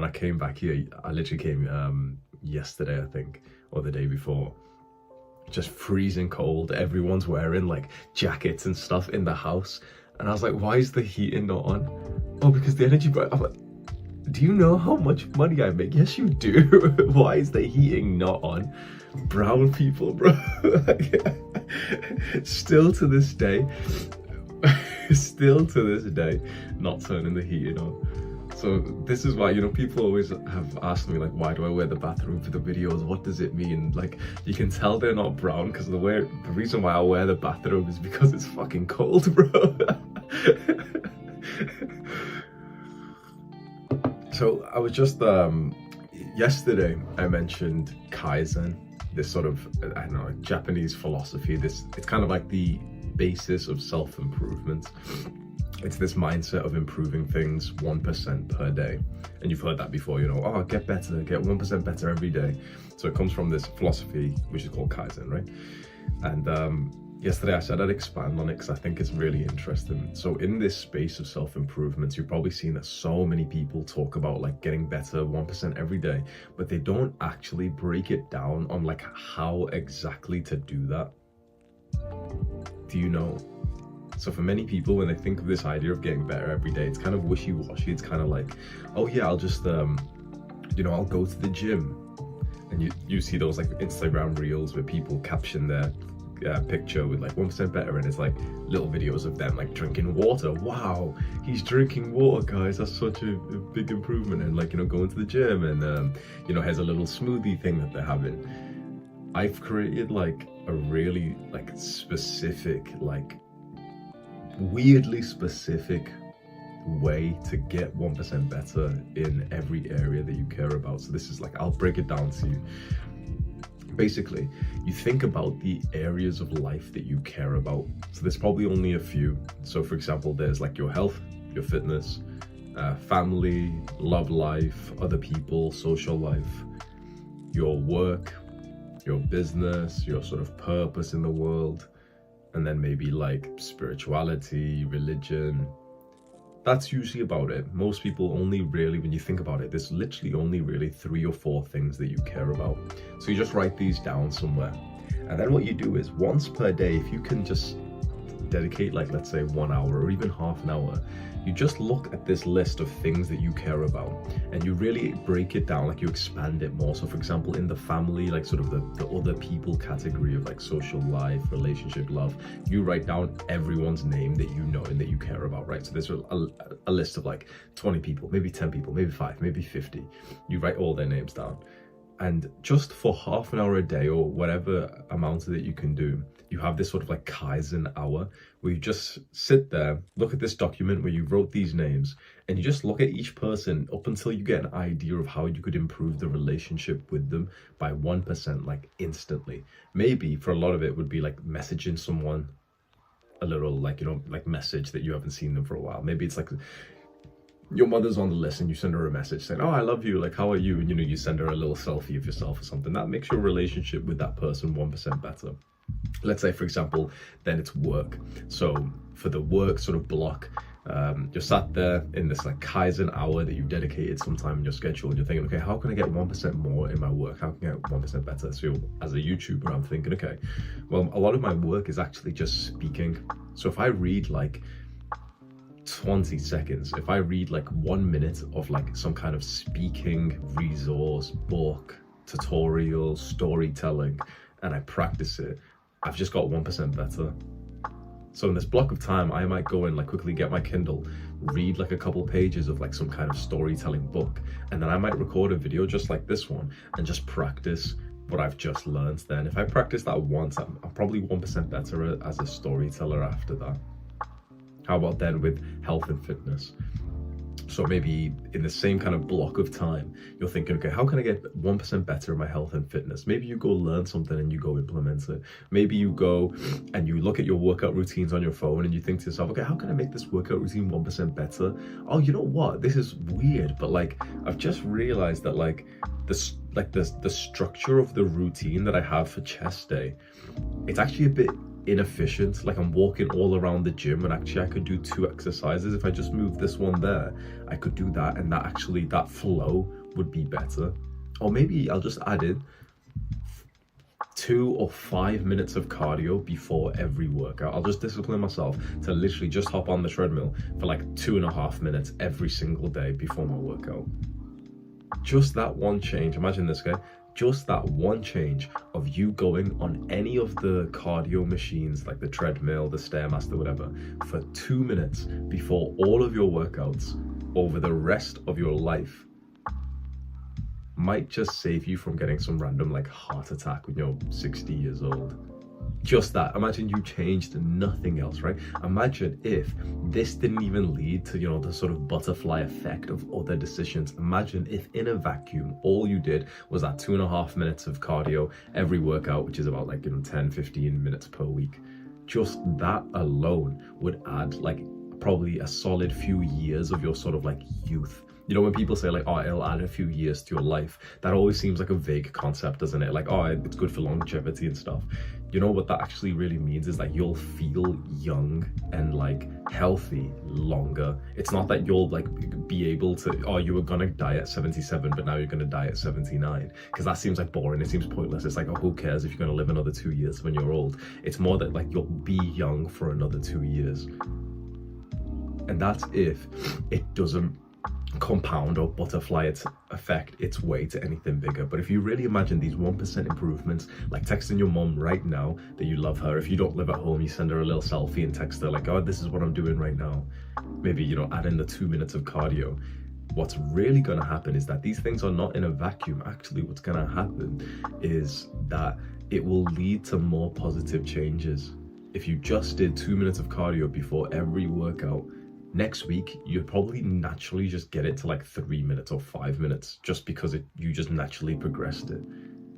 I came back here, I literally came yesterday, I think, or the day before. Just freezing cold. Everyone's wearing like jackets and stuff in the house. And I was like, why is the heating not on? Oh, because the energy bright. I'm like, do you know how much money I make? Yes, you do. Why is the heating not on? Brown people, bro. Still to this day, not turning the heating on. So this is why, you know, people always have asked me like, why do I wear the bathroom for the videos? What does it mean? Like, you can tell they're not brown because the reason why I wear the bathrobe is because it's fucking cold, bro. So I was just, yesterday I mentioned Kaizen, this sort of, I don't know, Japanese philosophy. It's kind of like the basis of self-improvement. It's this mindset of improving things 1% per day. And you've heard that before, you know, oh, get better, get 1% better every day. So it comes from this philosophy, which is called Kaizen, right? And yesterday I said I'd expand on it because I think it's really interesting. So in this space of self-improvement, you've probably seen that so many people talk about like getting better 1% every day, but they don't actually break it down on like how exactly to do that. Do you know? So for many people, when they think of this idea of getting better every day, it's kind of wishy-washy. It's kind of like, oh yeah, I'll just, you know, I'll go to the gym. And you see those like Instagram reels where people caption their picture with like 1% better, and it's like little videos of them like drinking water. Wow, he's drinking water, guys. That's such a big improvement. And like, you know, going to the gym, and you know, has a little smoothie thing that they're having. I've created like a really like specific, like weirdly specific way to get 1% better in every area that you care about. So this is like, I'll break it down to you. Basically, you think about the areas of life that you care about. So there's probably only a few. So for example, there's like your health, your fitness, family, love life, other people, social life, your work, your business, your sort of purpose in the world, and then maybe like spirituality, religion. That's usually about it. Most people only really, when you think about it, there's literally only really 3 or 4 things that you care about. So you just write these down somewhere. And then what you do is once per day, if you can just dedicate like, let's say 1 hour or even half an hour, you just look at this list of things that you care about and you really break it down, like you expand it more. So for example, in the family, like sort of the other people category of like social life, relationship, love, you write down everyone's name that you know and that you care about, right? So there's a list of like 20 people, maybe 10 people, maybe 5, maybe 50. You write all their names down. And just for half an hour a day or whatever amount that you can do, you have this sort of like Kaizen hour where you just sit there, look at this document where you wrote these names, and you just look at each person up until you get an idea of how you could improve the relationship with them by 1%, like instantly. Maybe for a lot of it would be like messaging someone a little, like, you know, like message that you haven't seen them for a while. Maybe it's like your mother's on the list and you send her a message saying, oh, I love you, like, how are you? And, you know, you send her a little selfie of yourself or something. That makes your relationship with that person 1% better. Let's say, for example, then it's work. So for the work sort of block, you're sat there in this like Kaizen hour that you've dedicated some time in your schedule, and you're thinking, okay, how can I get 1% more in my work? How can I get 1% better? So as a YouTuber, I'm thinking, okay, well, a lot of my work is actually just speaking. So if I read like 20 seconds, if I read like 1 minute of like some kind of speaking resource, book, tutorial, storytelling, and I practice it, I've just got 1% better. So in this block of time, I might go and like quickly get my Kindle, read like a couple pages of like some kind of storytelling book, and then I might record a video just like this one and just practice what I've just learned. Then if I practice that once, I'm probably 1% better as a storyteller after that. How about then with health and fitness? So maybe in the same kind of block of time, you're thinking, okay, how can I get 1% better in my health and fitness? Maybe you go learn something and you go implement it. Maybe you go and you look at your workout routines on your phone and you think to yourself, okay, how can I make this workout routine 1% better? Oh, you know what? This is weird, but like, I've just realized that like the structure of the routine that I have for chest day, it's actually a bit inefficient. Like I'm walking all around the gym and actually I could do 2 exercises. If I just move this one there, I could do that, and that flow would be better. Or maybe I'll just add in 2 or 5 minutes of cardio before every workout. I'll just discipline myself to literally just hop on the treadmill for like 2.5 minutes every single day before my workout. Just that one change. Imagine this, guy. Just that one change of you going on any of the cardio machines, like the treadmill, the Stairmaster, whatever, for 2 minutes before all of your workouts over the rest of your life might just save you from getting some random like heart attack when you're 60 years old. Just that. Imagine you changed nothing else, right? Imagine if this didn't even lead to, the sort of butterfly effect of other decisions. Imagine if in a vacuum, all you did was that 2.5 minutes of cardio every workout, which is about like, 10, 15 minutes per week. Just that alone would add like probably a solid few years of your sort of like youth. When people say like, oh, it'll add a few years to your life, that always seems like a vague concept, doesn't it? Like, oh, it's good for longevity and stuff. What that actually really means is that you'll feel young and like healthy longer. It's not that you'll like be able to, oh, you were gonna die at 77, but now you're gonna die at 79. Because that seems like boring, it seems pointless. It's like, oh, who cares if you're gonna live another 2 years when you're old? It's more that like you'll be young for another 2 years. And that's if it doesn't compound or butterfly affect its way to anything bigger. But if you really imagine these 1% improvements, like texting your mom right now that you love her. If you don't live at home, you send her a little selfie and text her like, oh, this is what I'm doing right now. Maybe, add in the 2 minutes of cardio. What's really going to happen is that these things are not in a vacuum. Actually, what's going to happen is that it will lead to more positive changes. If you just did 2 minutes of cardio before every workout, next week, you'd probably naturally just get it to like 3 minutes or 5 minutes just because you just naturally progressed it.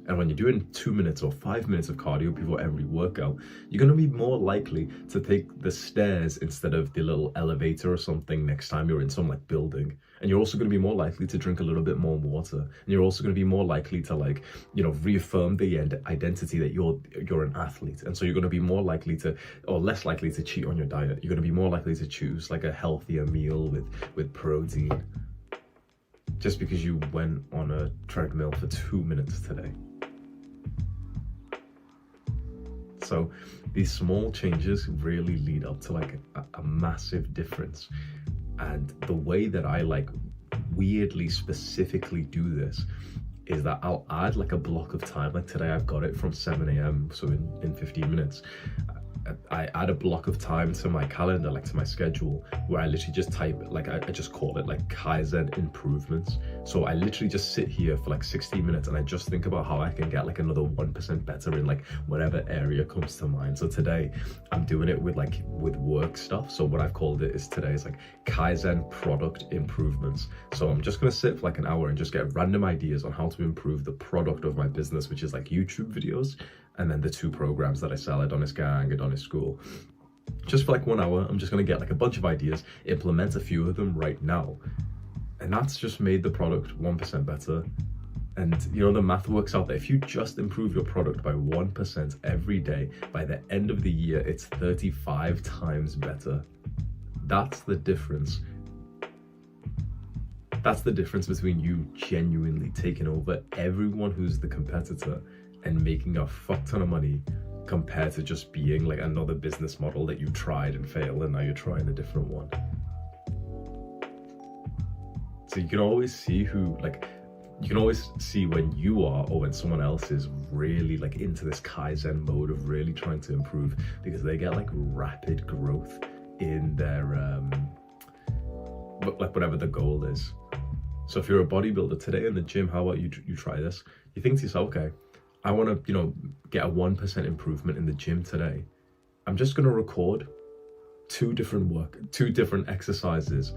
And when you're doing 2 minutes or 5 minutes of cardio before every workout, you're going to be more likely to take the stairs instead of the little elevator or something next time you're in some like building. And you're also going to be more likely to drink a little bit more water. And you're also going to be more likely to like, reaffirm the identity that you're an athlete. And so you're going to be more likely to, or less likely to cheat on your diet. You're going to be more likely to choose like a healthier meal with protein. Just because you went on a treadmill for 2 minutes today. So these small changes really lead up to like a massive difference. And the way that I like weirdly specifically do this is that I'll add like a block of time. Like today I've got it from 7 a.m. So in 15 minutes, I add a block of time to my calendar, like to my schedule, where I literally just type, like I just call it like Kaizen improvements. So I literally just sit here for like 60 minutes and I just think about how I can get like another 1% better in like whatever area comes to mind. So today I'm doing it with work stuff. So what I've called it is today is like Kaizen product improvements. So I'm just going to sit for like an hour and just get random ideas on how to improve the product of my business, which is like YouTube videos. And then the 2 programs that I sell, Adonis Gang, Adonis School. Just for like 1 hour, I'm just gonna get like a bunch of ideas, implement a few of them right now. And that's just made the product 1% better. And the math works out that if you just improve your product by 1% every day, by the end of the year, it's 35 times better. That's the difference. That's the difference between you genuinely taking over everyone who's the competitor and making a fuck ton of money compared to just being like another business model that you tried and failed and now you're trying a different one. So you can always see when you are or when someone else is really like into this Kaizen mode of really trying to improve, because they get like rapid growth in their like whatever the goal is. So if you're a bodybuilder today in the gym, how about you try this? You think to yourself, okay, I want to, get a 1% improvement in the gym today. I'm just going to record 2 different exercises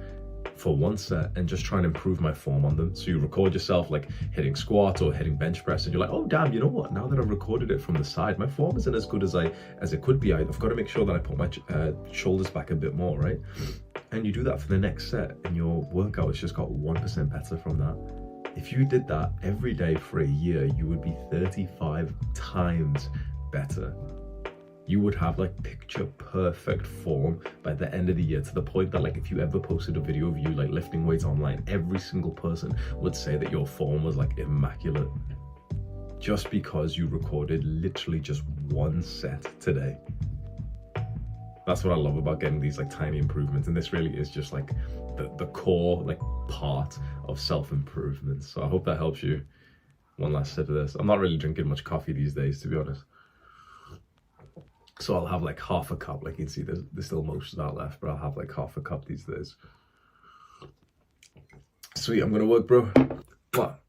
for 1 set and just try and improve my form on them. So you record yourself like hitting squat or hitting bench press and you're like, oh damn, you know what? Now that I've recorded it from the side, my form isn't as good as it could be. I've got to make sure that I put my shoulders back a bit more, right? And you do that for the next set and your workout has just got 1% better from that. If you did that every day for a year, you would be 35 times better. you would have like picture perfect form by the end of the year, to the point that like if you ever posted a video of you like lifting weights online, every single person would say that your form was like immaculate, just because you recorded literally just one set today. That's what I love about getting these like tiny improvements, and this really is just like the core like part of self-improvement. So I hope that helps you. One last sip of this. I'm not really drinking much coffee these days, to be honest, so I'll have like half a cup. Like you can see there's still most of that left, but I'll have like half a cup these days. Sweet, I'm gonna work, bro. What?